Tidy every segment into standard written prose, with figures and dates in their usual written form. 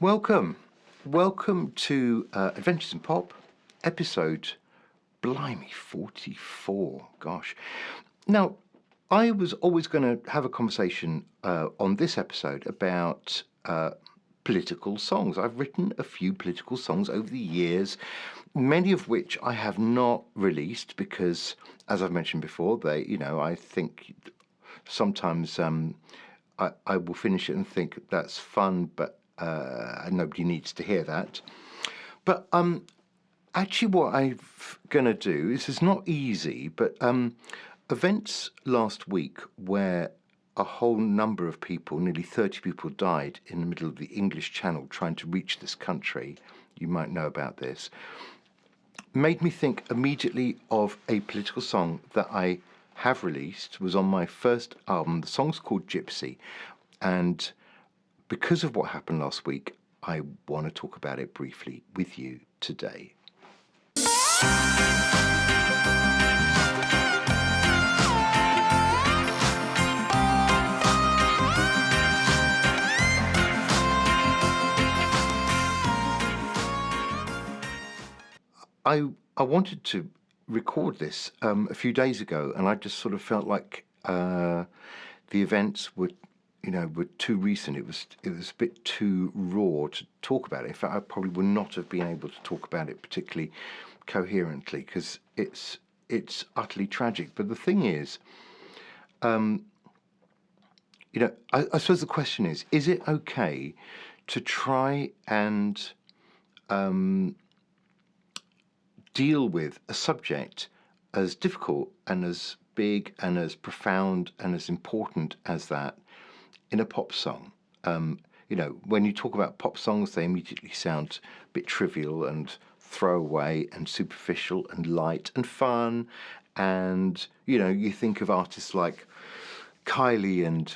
Welcome. Welcome to Adventures in Pop, episode, blimey, 44. Gosh. Now, I was always going to have a conversation on this episode about political songs. I've written a few political songs over the years, many of which I have not released because, as I've mentioned before, I think sometimes I will finish it and think that's fun, but nobody needs to hear that. But actually, what I'm going to do is not easy, but events last week where a whole number of people, nearly 30 people, died in the middle of the English Channel trying to reach this country. You might know about this. Made me think immediately of a political song that I have released. It was on my first album. The song's called Gypsy, and because of what happened last week, I want to talk about it briefly with you today. I wanted to record this a few days ago, and I just sort of felt like the events were too recent. It was a bit too raw to talk about it. In fact, I probably would not have been able to talk about it particularly coherently because it's utterly tragic. But the thing is, I suppose the question is it okay to try and deal with a subject as difficult and as big and as profound and as important as that in a pop song? When you talk about pop songs, they immediately sound a bit trivial and throwaway and superficial and light and fun. And, you think of artists like Kylie and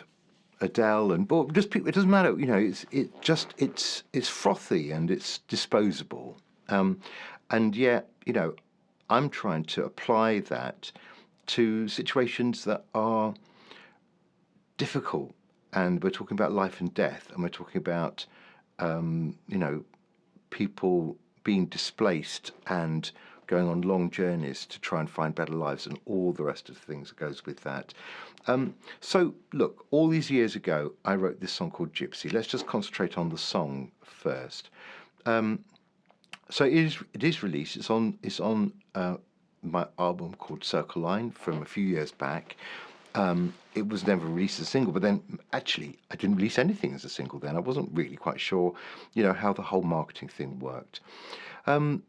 Adele and just people. It doesn't matter. It's frothy and it's disposable. And yet, I'm trying to apply that to situations that are difficult. And we're talking about life and death, and we're talking about, people being displaced and going on long journeys to try and find better lives and all the rest of the things that goes with that. So, look, all these years ago, I wrote this song called Gypsy. Let's just concentrate on the song first. So it is released. It's on my album called Circle Line from a few years back. It was never released as a single, but then actually I didn't release anything as a single then. I wasn't really quite sure, how the whole marketing thing worked. The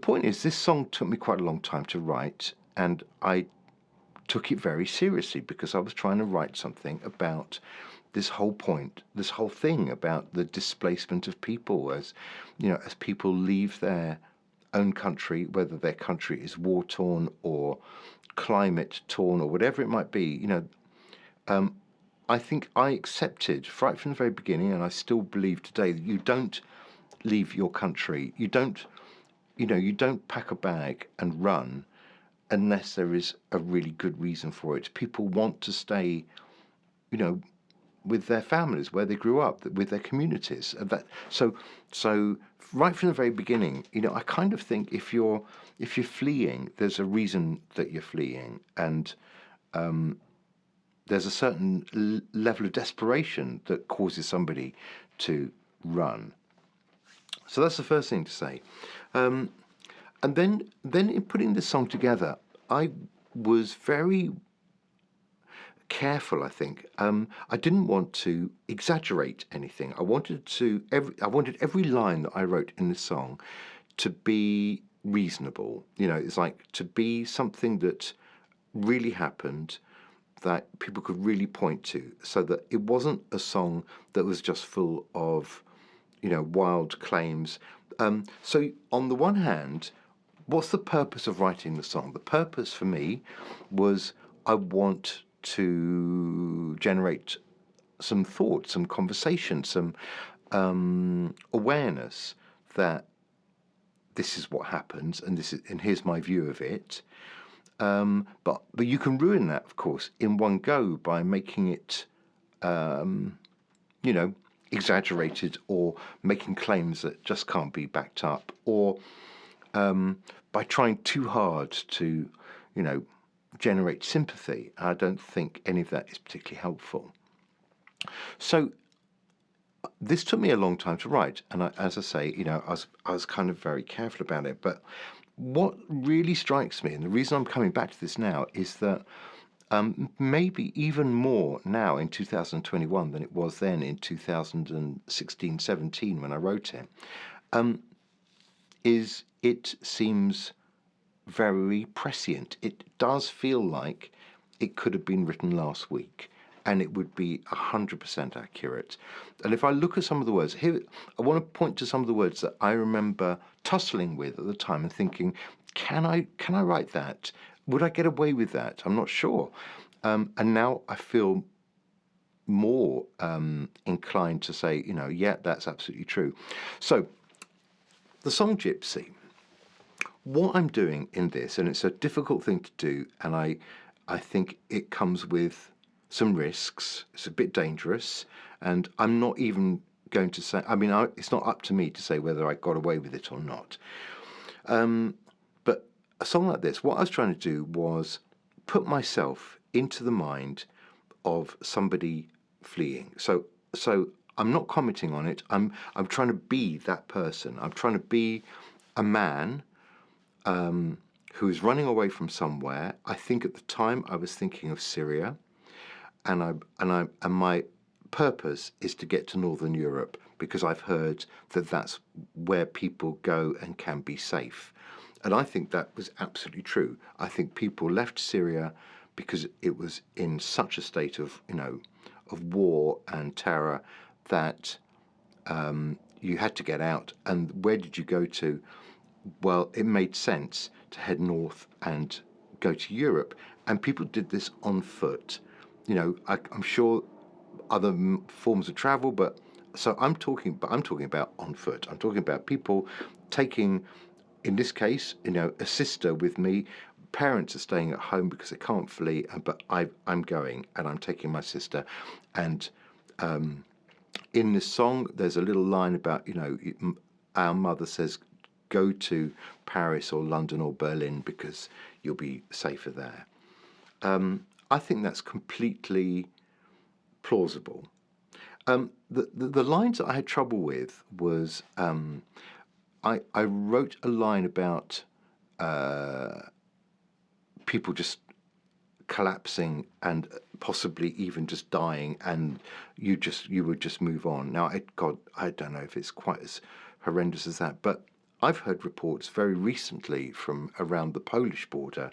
point is, this song took me quite a long time to write, and I took it very seriously because I was trying to write something about this whole thing about the displacement of people as people leave their own country, whether their country is war-torn or climate-torn or whatever it might be. I think I accepted right from the very beginning, and I still believe today, that you don't leave your country. You don't pack a bag and run unless there is a really good reason for it. People want to stay, with their families, where they grew up, with their communities. So right from the very beginning, I kind of think if you're fleeing, there's a reason that you're fleeing, and there's a certain level of desperation that causes somebody to run. So that's the first thing to say. And then in putting this song together, I was very careful, I think. I didn't want to exaggerate anything. I wanted every line that I wrote in the song to be reasonable. It's like to be something that really happened, that people could really point to, so that it wasn't a song that was just full of, wild claims. So on the one hand, what's the purpose of writing the song? The purpose for me was I want to generate some thought, some conversation, some awareness that this is what happens, and here's my view of it. But you can ruin that, of course, in one go by making it, exaggerated or making claims that just can't be backed up, or by trying too hard to, you know, generate sympathy. I don't think any of that is particularly helpful. So this took me a long time to write, and as I say, I was kind of very careful about it. But what really strikes me, and the reason I'm coming back to this now, is that maybe even more now in 2021 than it was then in 2016-17 when I wrote it, is it seems very prescient. It does feel like it could have been written last week, and it would be 100% accurate. And if I look at some of the words here, I want to point to some of the words that I remember tussling with at the time and thinking, can I write that? Would I get away with that? I'm not sure. And now I feel more inclined to say, yeah, that's absolutely true. So the song Gypsy. What I'm doing in this, and it's a difficult thing to do, and I think it comes with some risks. It's a bit dangerous, and I'm not even going to say. I mean, it's not up to me to say whether I got away with it or not. But a song like this, what I was trying to do was put myself into the mind of somebody fleeing. So I'm not commenting on it. I'm trying to be that person. I'm trying to be a man who is running away from somewhere. I think at the time I was thinking of Syria, and my purpose is to get to Northern Europe because I've heard that that's where people go and can be safe. And I think that was absolutely true. I think people left Syria because it was in such a state of war and terror that you had to get out. And where did you go to? Well, it made sense to head north and go to Europe. And people did this on foot. I'm sure other forms of travel, but I'm talking about on foot. I'm talking about people taking, in this case, a sister with me. Parents are staying at home because they can't flee, but I'm going and I'm taking my sister. And in this song, there's a little line about, our mother says, go to Paris or London or Berlin because you'll be safer there. I think that's completely plausible. The lines that I had trouble with was I wrote a line about people just collapsing and possibly even just dying, and you would just move on. Now, I don't know if it's quite as horrendous as that, but I've heard reports very recently from around the Polish border,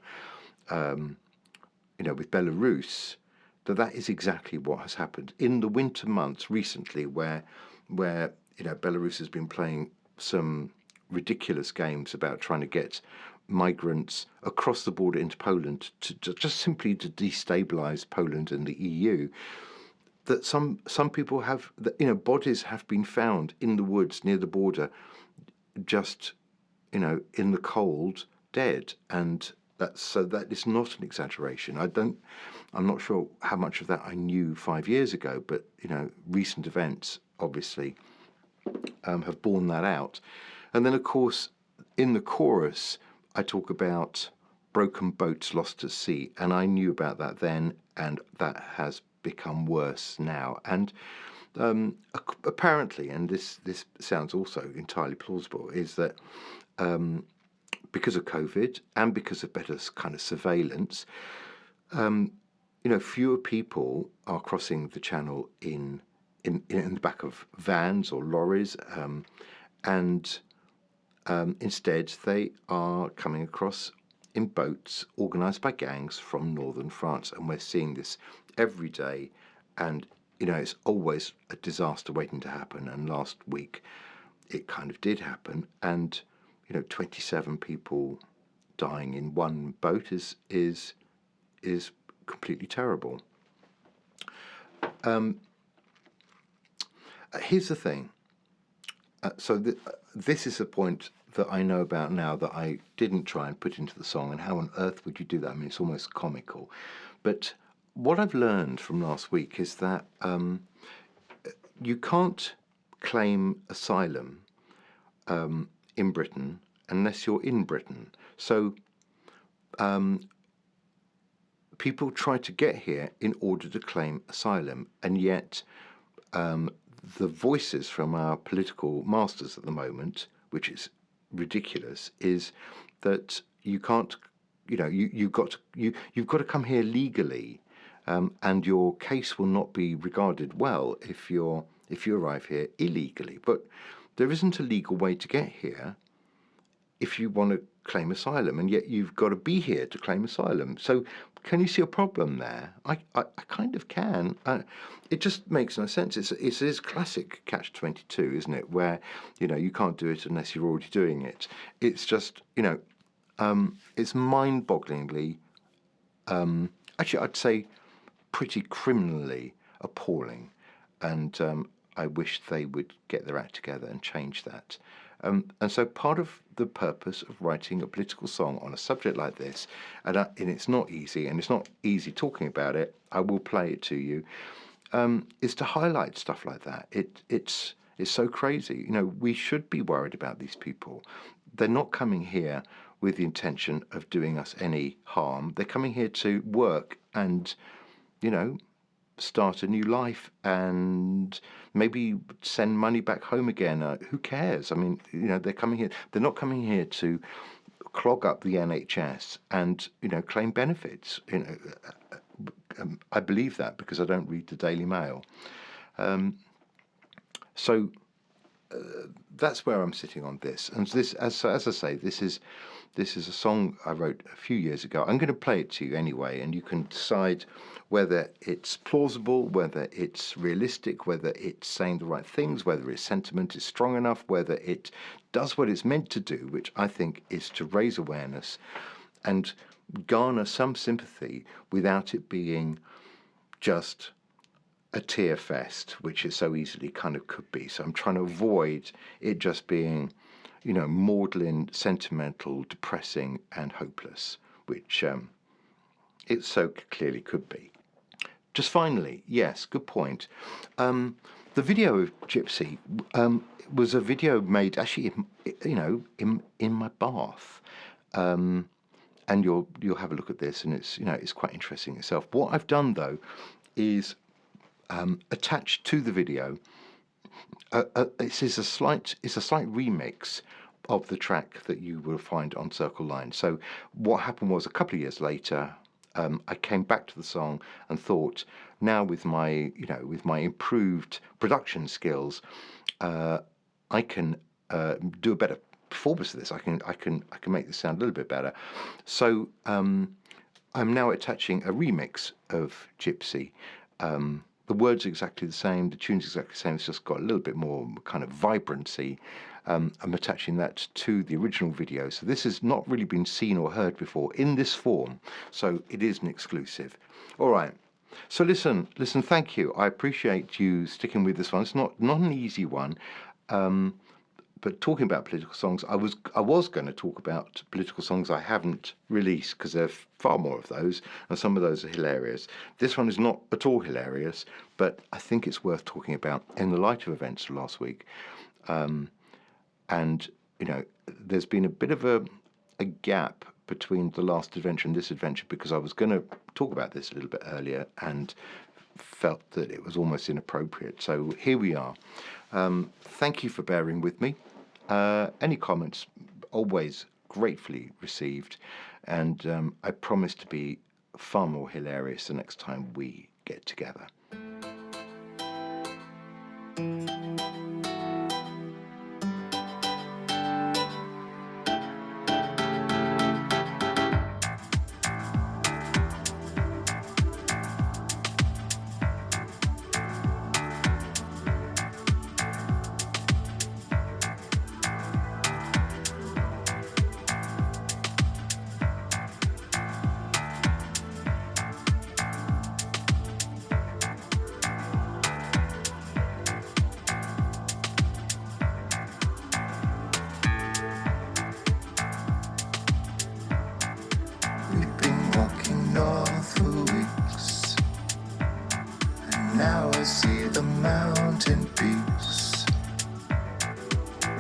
with Belarus, that is exactly what has happened in the winter months recently, where Belarus has been playing some ridiculous games about trying to get migrants across the border into Poland to just simply to destabilize Poland and the EU. That some people have, bodies have been found in the woods near the border, just in the cold, dead, and that is not an exaggeration. I'm not sure how much of that I knew 5 years ago, but recent events obviously have borne that out. And then, of course, in the chorus, I talk about broken boats lost at sea, and I knew about that then, and that has become worse now. And apparently, and this sounds also entirely plausible, is that because of COVID and because of better kind of surveillance, fewer people are crossing the channel in the back of vans or lorries, and instead they are coming across in boats organised by gangs from northern France, and we're seeing this every day, and it's always a disaster waiting to happen. And last week it kind of did happen, and 27 people dying in one boat is completely terrible. Here's the thing. This is a point that I know about now that I didn't try and put into the song, and how on earth would you do that? I mean, it's almost comical. But what I've learned from last week is that you can't claim asylum in Britain unless you're in Britain. So people try to get here in order to claim asylum, and yet the voices from our political masters at the moment, which is ridiculous, is that you can't, you've got to come here legally, and your case will not be regarded well if you arrive here illegally. But there isn't a legal way to get here if you want to claim asylum, and yet you've got to be here to claim asylum. So can you see a problem there? I kind of can. It just makes no sense. It is classic catch-22, isn't it? Where, you can't do it unless you're already doing it. It's just, it's mind-bogglingly, actually I'd say pretty criminally appalling. And I wish they would get their act together and change that. And so part of the purpose of writing a political song on a subject like this, and it's not easy, and it's not easy talking about it, I will play it to you, is to highlight stuff like that. It's so crazy. We should be worried about these people. They're not coming here with the intention of doing us any harm. They're coming here to work and, start a new life and maybe send money back home again. Who cares? I mean, they're coming here. They're not coming here to clog up the NHS and, claim benefits. I believe that because I don't read the Daily Mail. So that's where I'm sitting on this. And this, as I say, this is a song I wrote a few years ago. I'm going to play it to you anyway, and you can decide whether it's plausible, whether it's realistic, whether it's saying the right things, whether its sentiment is strong enough, whether it does what it's meant to do, which I think is to raise awareness and garner some sympathy without it being just a tear fest, which it so easily kind of could be. So I'm trying to avoid it just being, maudlin, sentimental, depressing, and hopeless, which it so clearly could be. Just finally, yes, good point. The video of Gypsy was a video made actually, in my bath. And you'll have a look at this, and it's quite interesting itself. What I've done though is attached to the video. It's a slight remix of the track that you will find on Circle Line. So what happened was a couple of years later, I came back to the song and thought, now with my improved production skills, I can do a better performance of this. I can make this sound a little bit better. So I'm now attaching a remix of Gypsy. The words are exactly the same, the tune's exactly the same, it's just got a little bit more kind of vibrancy. I'm attaching that to the original video. So this has not really been seen or heard before in this form. So it is an exclusive. All right. So listen, thank you. I appreciate you sticking with this one. It's not an easy one. But talking about political songs, I was going to talk about political songs I haven't released, because there are far more of those, and some of those are hilarious. This one is not at all hilarious, but I think it's worth talking about in the light of events of last week. And there's been a bit of a gap between the last adventure and this adventure, because I was going to talk about this a little bit earlier and felt that it was almost inappropriate. So here we are. Thank you for bearing with me. Any comments, always gratefully received. And I promise to be far more hilarious the next time we get together.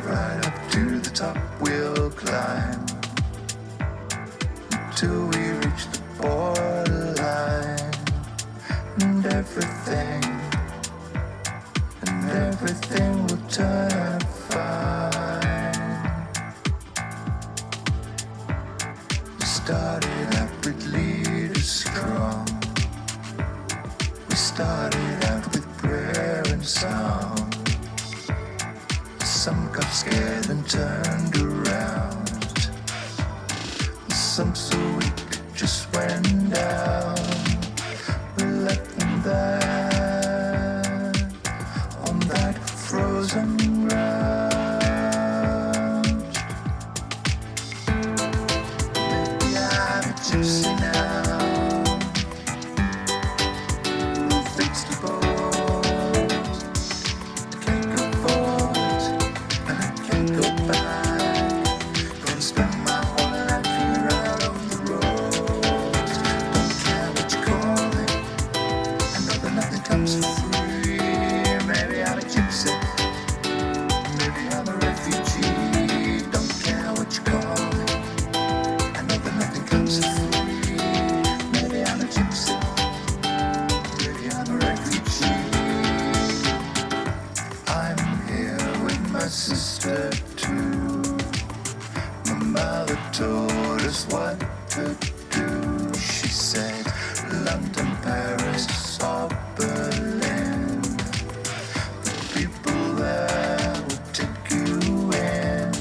right up to the top we'll climb, till we reach the borderline, and everything will turn out fine. We started out with leaders strong. We started out with prayer and song. Some got scared and turned around. Some so weak just went down. We left them there on that frozen ground. Maybe I'm a gypsy now, who fixed the boat. I can't go forward and I can't go back. Gonna spend my whole life here out on the road. Don't care what you call it, I know that nothing comes for free. Maybe I'm a gypsy, maybe I'm a refugee. Don't care what you call it, I know that nothing comes for free. Maybe I'm a gypsy, maybe I'm a refugee. I'm here with my sister too. My mother told us what to do. She said, London, Paris, or Berlin. The people there will take you in,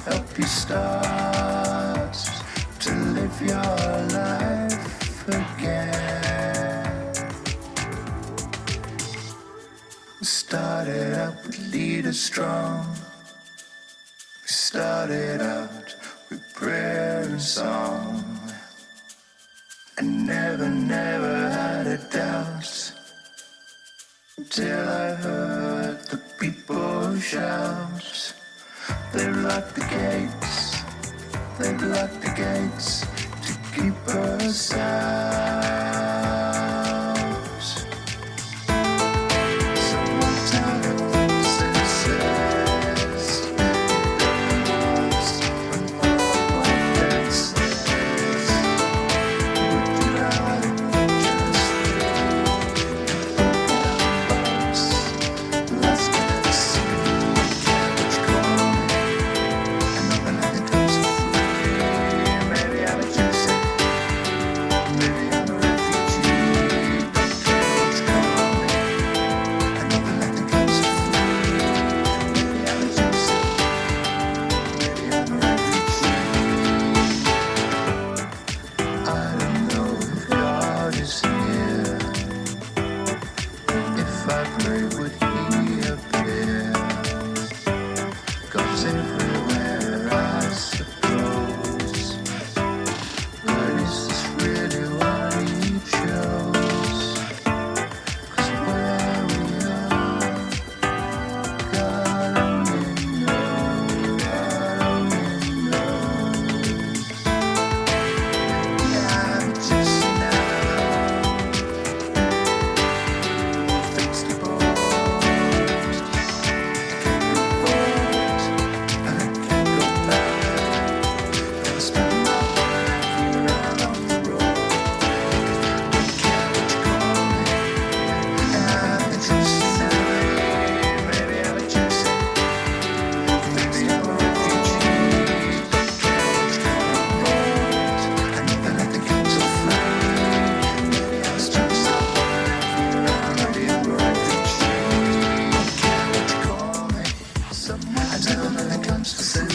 help you start to live your life again. We started out with leaders strong. We started out with prayer and song. I never had a doubt, till I heard the people shout. They've locked the gates, they've locked the gates to keep us out. Someone tell me what senses was when all my fences. Would you rather just boats lost at the sea? Can't what you call me, I know that nothing comes for free. Maybe I'm a gypsy, maybe I'm a refugee. Don't care what you call me, I know that nothing comes for free. Maybe I'm a gypsy, maybe I'm a refugee. I don't know if God is here. If I pray, would He appear? God's everywhere, I suppose. But is this really what He chose? 'Cause where we are, God only knows. God only knows. Yeah, I'm a gypsy now, fix the boat. Can't go forward and I can't go back. Gonna spend my whole life here out on the road. Don't care what you call me, I'm a gypsy now. Maybe I'm a gypsy, maybe I'm a refugee. Don't care what you call me, I know that nothing comes for free. Maybe I was just my whole life here out. Maybe I'm a refugee. Don't care what you call me, I know that nothing comes for free.